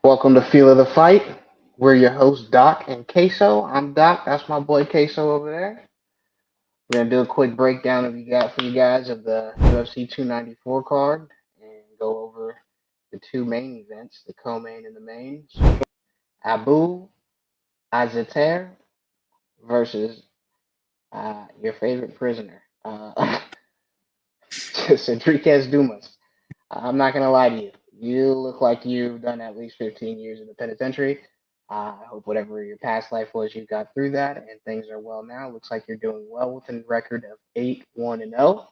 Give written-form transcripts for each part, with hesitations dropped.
Welcome to Feel of the Fight. We're your hosts, Doc and Queso. I'm Doc. That's my boy Queso over there. We're gonna do a quick breakdown of you got for you guys of the UFC 294 card and go over the two main events, the co-main and the mains. Abu Azater versus your favorite prisoner, Cedriquez Dumas. I'm not gonna lie to you. You look like you've done at least 15 years in the penitentiary. I hope whatever your past life was, you got through that, and things are well now. Looks like you're doing well with a record of 8-1-0.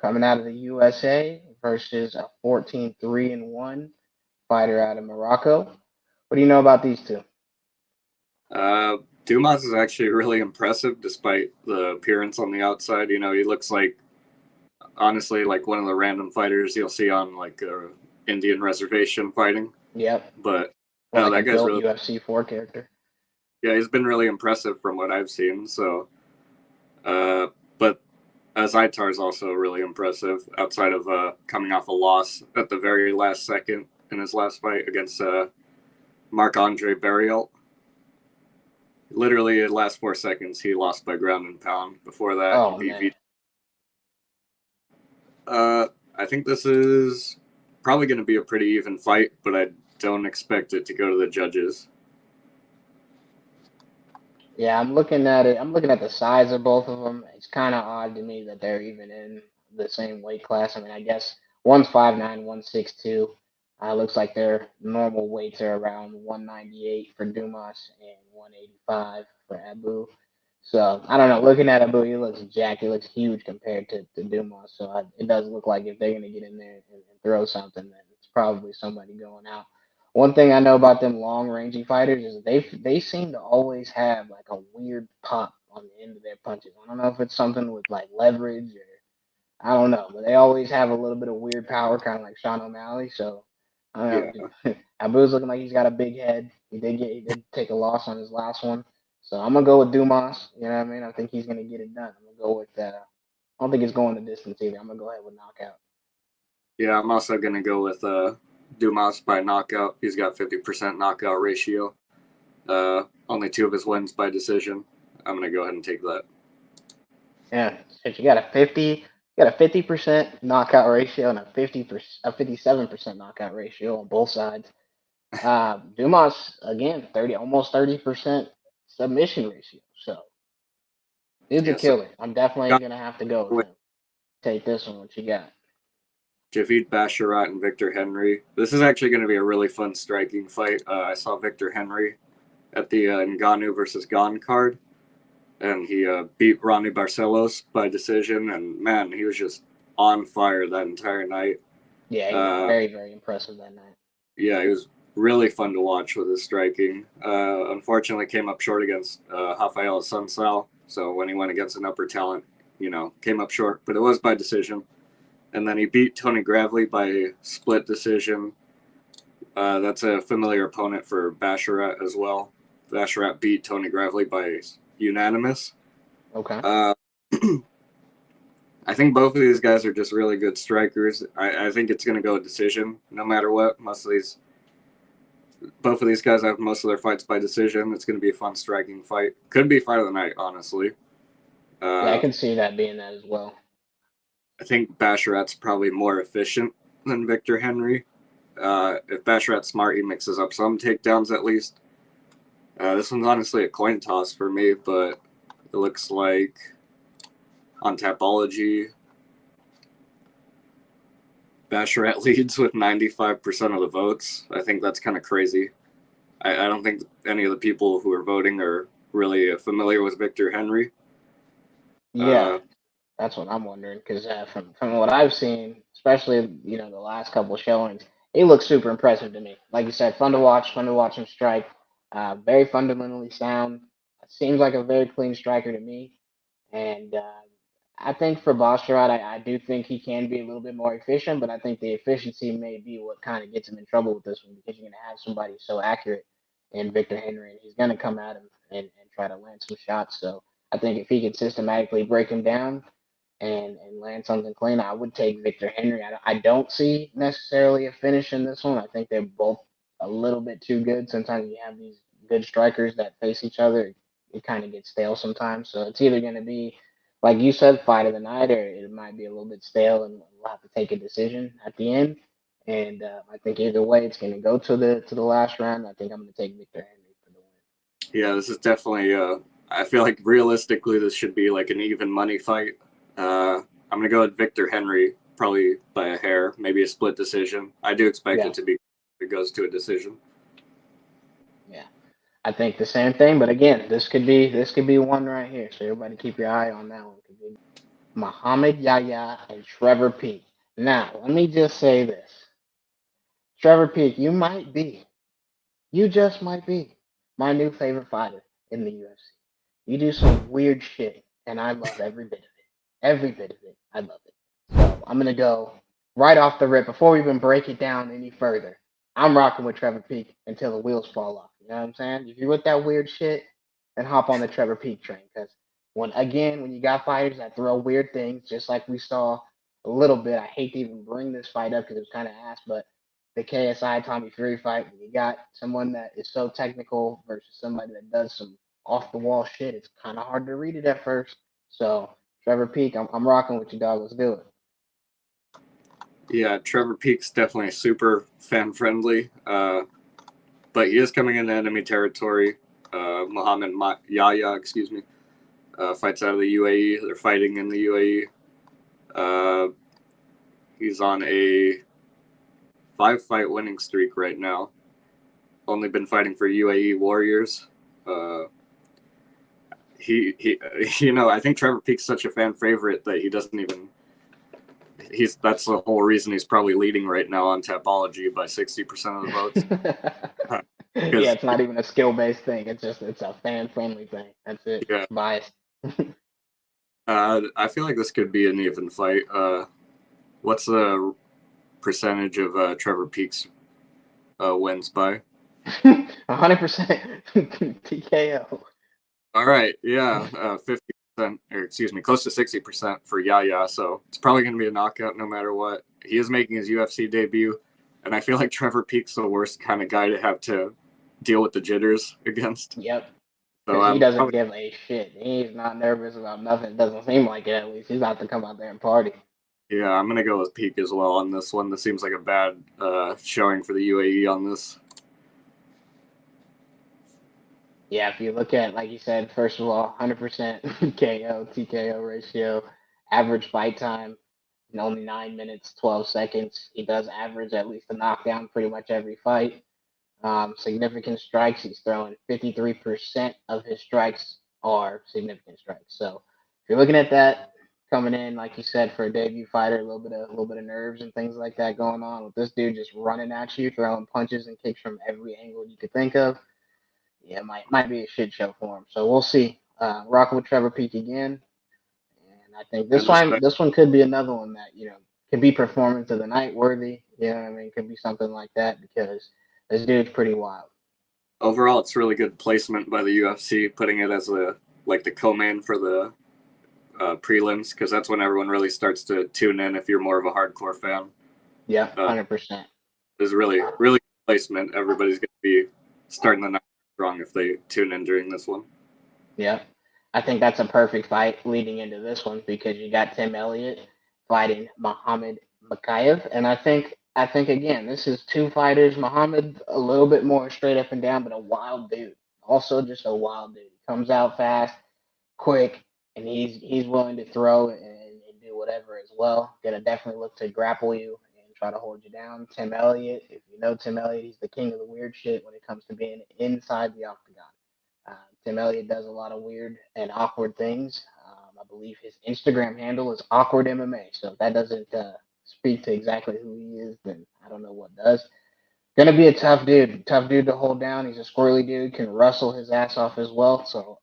Coming out of the USA versus a 14-3-1 fighter out of Morocco. What do you know about these two? Dumas is actually really impressive despite the appearance on the outside. You know, he looks like, honestly, like one of the random fighters you'll see on like a Indian reservation fighting. Yep. But Or no, like that a guy's built really, UFC 4 character. yeah, he's been really impressive from what I've seen. So, but Azaitar is also really impressive outside of coming off a loss at the very last second in his last fight against Marc-Andre Barrialt. Literally, the last 4 seconds, he lost by ground and pound. Before that, Oh he man. beat. I think this is probably going to be a pretty even fight, but I don't expect it to go to the judges. Yeah, I'm looking at it. I'm looking at the size of both of them. It's kind of odd to me that they're even in the same weight class. I mean, I guess one's 5'9", one's 6'2". Looks like their normal weights are around 198 for Dumas and 185 for Abu. So I don't know. Looking at Abu, he looks jacked. He looks huge compared to Dumas. So it does look like if they're gonna get in there and throw something, then it's probably somebody going out. One thing I know about them long rangey fighters is they seem to always have like a weird pop on the end of their punches. I don't know if it's something with like leverage or I don't know, but they always have a little bit of weird power, kind of like Sean O'Malley. So I Yeah, don't know. Abu's looking like he's got a big head. He did take a loss on his last one. So I'm gonna go with Dumas. You know what I mean? I think he's gonna get it done. I'm gonna go with. I don't think it's going the distance either. I'm gonna go ahead with knockout. yeah. I'm also going to go with Dumas by knockout. He's got 50% knockout ratio. Only two of his wins by decision. I'm going to go ahead and take that. Yeah, shit, you got a 50% knockout ratio and a 57% knockout ratio on both sides. Dumas again 30% submission ratio. So dude's a Yeah, so killer. I'm definitely gonna have to go with him. Take this one. What you got? Javid Basharat and Victor Henry. This is actually going to be a really fun striking fight. I saw Victor Henry at the Ngannou versus Gon card, and he beat Ronnie Barcelos by decision. And man, he was just on fire that entire night. Yeah, he looked Uh, very impressive that night. yeah, he was really fun to watch with his striking. Unfortunately, came up short against Rafael Sunsal. So when he went against an upper talent, came up short. But it was by decision. And then he beat Tony Gravely by split decision. That's a familiar opponent for Basharat as well. Basharat beat Tony Gravely by unanimous. Okay. Uh, I think both of these guys are just really good strikers. I think it's going to go a decision no matter what. Both of these guys have most of their fights by decision. It's going to be a fun striking fight. Could be fight of the night, honestly. Yeah, I Uh, can see that being that as well. I think Basharat's probably more efficient than Victor Henry. If Basharat's smart, he mixes up some takedowns at least. This one's honestly a coin toss for me, but it looks like on Tapology, Basharat leads with 95% of the votes. I think that's kind of crazy. I don't think any of the people who are voting are really familiar with Victor Henry. Yeah, Uh, that's what I'm wondering because from what I've seen, especially the last couple showings, he looks super impressive to me. Like you said, fun to watch him strike. Very fundamentally sound. Seems like a very clean striker to me. And I think for Boscherad, I do think he can be a little bit more efficient, but I think the efficiency may be what kind of gets him in trouble with this one because you're going to have somebody so accurate in Victor Henry, and he's going to come at him and try to land some shots. So I think if he could systematically break him down and land something clean, I would take Victor Henry. I don't see necessarily a finish in this one. I think they're both a little bit too good. Sometimes you have these good strikers that face each other. It kind of gets stale sometimes. So it's either going to be, like you said, fight of the night, or it might be a little bit stale, and we'll have to take a decision at the end. And I think either way, it's going to go to the last round. I think I'm going to take Victor Henry for the win. Yeah, this is definitely. I feel like realistically, this should be like an even money fight. I'm gonna go with Victor Henry, probably by a hair, maybe a split decision. I do expect Yeah, it to be. If it goes to a decision. yeah. I think the same thing, but again, this could be one right here. So everybody keep your eye on that one. Could be Muhammad Yahya and Trevor Peek. Now, let me just say this. Trevor Peek, you just might be my new favorite fighter in the UFC. You do some weird shit, and I love every bit of it. Every bit of it. I love it. So I'm gonna go right off the rip before we even break it down any further. I'm rocking with Trevor Peek until the wheels fall off. You know what I'm saying? If you're with that weird shit, then hop on the Trevor Peek train. Because when you got fighters that throw weird things, just like we saw a little bit. I hate to even bring this fight up because it was kind of ass, but the KSI Tommy Fury fight, when you got someone that is so technical versus somebody that does some off the wall shit, it's kind of hard to read it at first. So Trevor Peek, I'm rocking with you, dog. Let's do it. Yeah, Trevor Peak's definitely super fan friendly, but he is coming into enemy territory. Muhammad Yahya, excuse me, fights out of the UAE. They're fighting in the UAE. Uh, he's on a 5-fight winning streak right now. Only been fighting for UAE Warriors. Uh, he, I think Trevor Peak's such a fan favorite that he doesn't even. That's the whole reason he's probably leading right now on Tapology by 60% of the votes. Yeah, Because it's not even a skill based thing. It's a fan friendly thing. That's it. yeah, Bias. I feel like this could be an even fight. What's the percentage of Trevor Peak's wins by? 100% TKO. All right, yeah, 50%, or excuse me, close to 60% for Yaya. So it's probably going to be a knockout no matter what. He is making his UFC debut, and I feel like Trevor Peak's the worst kind of guy to have to deal with the jitters against. Yep. So Because he I'm doesn't probably, give a shit. He's not nervous about nothing. It doesn't seem like it, at least. He's about to come out there and party. yeah, I'm going to go with Peak as well on this one. This seems like a bad showing for the UAE on this. Yeah, if you look at, like you said, first of all, 100% KO, TKO ratio, average fight time, in only 9 minutes, 12 seconds. He does average at least a knockdown pretty much every fight. Significant strikes, he's throwing 53% of his strikes are significant strikes. So if you're looking at that coming in, like you said, for a debut fighter, a little bit of nerves and things like that going on with this dude just running at you, throwing punches and kicks from every angle you could think of. Yeah, might be a shit show for him. So we'll see. Rocking with Trevor Peak again, and I think this And this one this one could be another one that could be performance of the night worthy. You know what I mean? Could be something like that because this dude's pretty wild. overall, it's really good placement by the UFC, putting it as the co-main for the prelims because that's when everyone really starts to tune in. If you're more of a hardcore fan, Yeah, uh, 100%. there's really good placement. Everybody's going to be starting the night strong if they tune in during this one. Yeah, I think that's a perfect fight leading into this one because you got Tim Elliott fighting Muhammad Mokaev, and I think again this is two fighters. Muhammad a little bit more straight up and down, but a wild dude. Also, just a wild dude. He comes out fast, quick, and he's willing to throw and do whatever as well. Gonna definitely look to grapple you and try to hold you down. Tim Elliott, if you know Tim Elliott, he's the king of the weird shit when it comes to being inside the octagon. Uh, Tim Elliott does a lot of weird and awkward things. I believe his Instagram handle is awkward MMA. So if that doesn't speak to exactly who he is, then I don't know what does. Gonna be a tough dude to hold down. He's a squirrely dude, can wrestle his ass off as well. So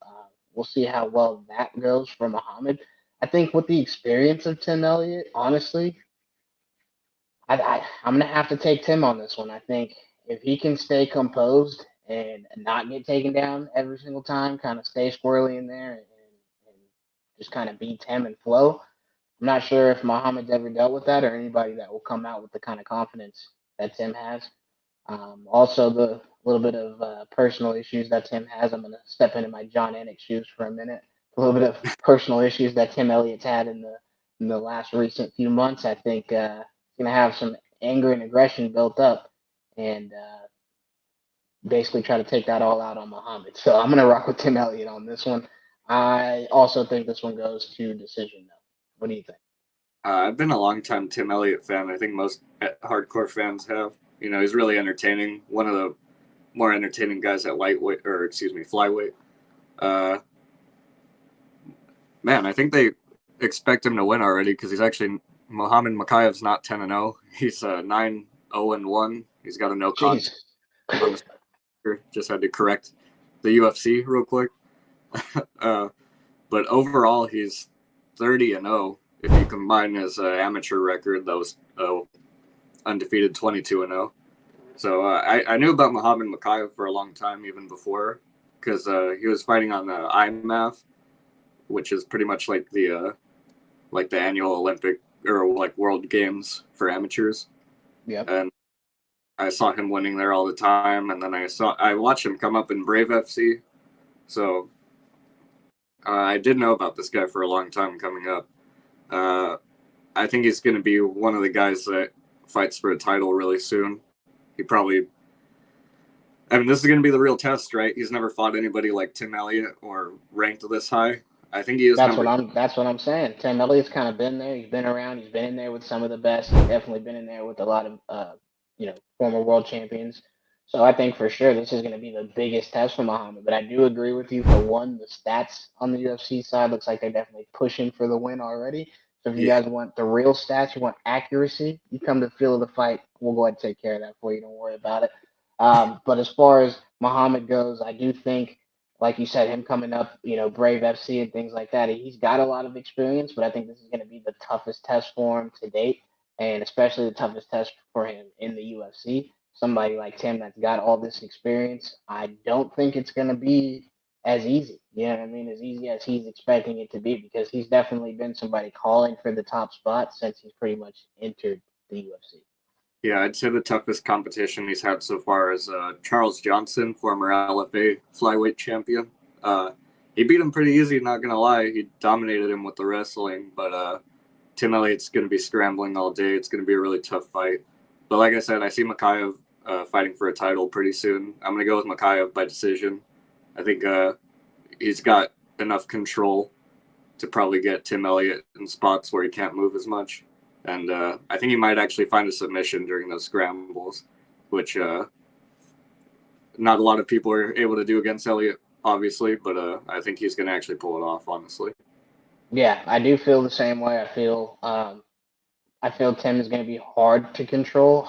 we'll see how well that goes for Muhammad. I think with the experience of Tim Elliott, honestly, I'm gonna have to take Tim on this one. I think if he can stay composed and not get taken down every single time, kind of stay squirrely in there and just kind of beat Tim and flow, I'm not sure if Muhammad's ever dealt with that or anybody that will come out with the kind of confidence that Tim has. Also, the little bit of personal issues that Tim has. I'm going to step into my John Anik shoes for a minute. A little bit of personal issues that Tim Elliott's had in the last recent few months. I think he's going to have some anger and aggression built up, and basically try to take that all out on Muhammad. So I'm going to rock with Tim Elliott on this one. I also think this one goes to decision, though. What do you think? I've been a long time Tim Elliott fan. I think most hardcore fans have. You know, he's really entertaining. One of the more entertaining guys at lightweight, or excuse me, flyweight. Uh, Man, I think they expect him to win already because he's actually Muhammad Mokaev's not 10-0. He's 9-0-1. He's got a no contest on the record. Just had to correct the UFC real quick. But overall, he's 30-0. If you combine his amateur record, that was undefeated 22-0. So I knew about Muhammad Mokaev for a long time, even before, because he was fighting on the IMAF, which is pretty much like the annual Olympic or like World Games for amateurs. Yeah. And I saw him winning there all the time, and then I watched him come up in Brave FC. So I did know about this guy for a long time coming up. I think he's going to be one of the guys that fights for a title really soon. He probably. I mean, this is going to be the real test, right? He's never fought anybody like Tim Elliott or ranked this high. I think he is. That's what I'm saying. Tim Elliott's kind of been there. He's been around. He's been in there with some of the best. He's definitely been in there with a lot of former world champions. So I think for sure this is going to be the biggest test for Muhammad. But I do agree with you. For one, the stats on the UFC side looks like they're definitely pushing for the win already. So if you guys want the real stats, you want accuracy, you come to feel of the fight. We'll go ahead and take care of that for you. Don't worry about it. But as far as Muhammad goes, I do think, like you said, him coming up, Brave FC and things like that, he's got a lot of experience, but I think this is going to be the toughest test for him to date, and especially the toughest test for him in the UFC. Somebody like Tim that's got all this experience, I don't think it's going to be as easy. You know what I mean? As easy as he's expecting it to be, because he's definitely been somebody calling for the top spot since he's pretty much entered the UFC. Yeah, I'd say the toughest competition he's had so far is Charles Johnson, former LFA flyweight champion. He beat him pretty easy, not going to lie. He dominated him with the wrestling, but Tim Elliott's going to be scrambling all day. It's going to be a really tough fight. But like I said, I see Mokaev fighting for a title pretty soon. I'm going to go with Mokaev by decision. I think he's got enough control to probably get Tim Elliott in spots where he can't move as much. And I think he might actually find a submission during those scrambles, which not a lot of people are able to do against Elliott, obviously, but I think he's going to actually pull it off, honestly. Yeah, I do feel the same way. I feel Tim is going to be harder to control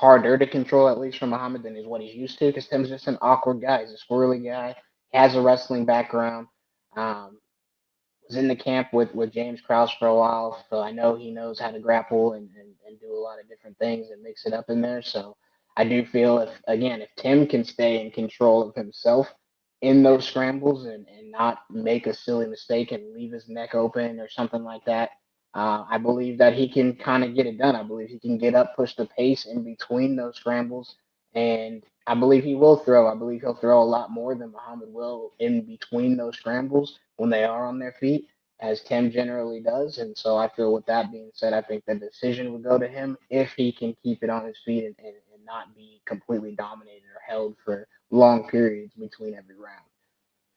at least from Muhammad than is what he's used to, because Tim's just an awkward guy. He's a squirrely guy. He has a wrestling background. Was in the camp with James Krause for a while, so I know he knows how to grapple and do a lot of different things and mix it up in there. So I do feel if Tim can stay in control of himself in those scrambles and not make a silly mistake and leave his neck open or something like that, I believe that he can kind of get it done. I believe he can get up, push the pace in between those scrambles, and I believe he will throw. I believe he'll throw a lot more than Muhammad will in between those scrambles when they are on their feet, as Tim generally does. And so I feel, with that being said, I think the decision would go to him if he can keep it on his feet and not be completely dominated or held for long periods between every round.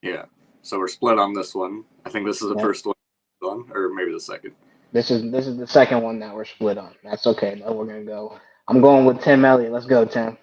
Yeah. So we're split on this one. I think this is the first one, or maybe the second. This is the second one that we're split on. That's okay, though. We're going to go. I'm going with Tim Elliott. Let's go, Tim.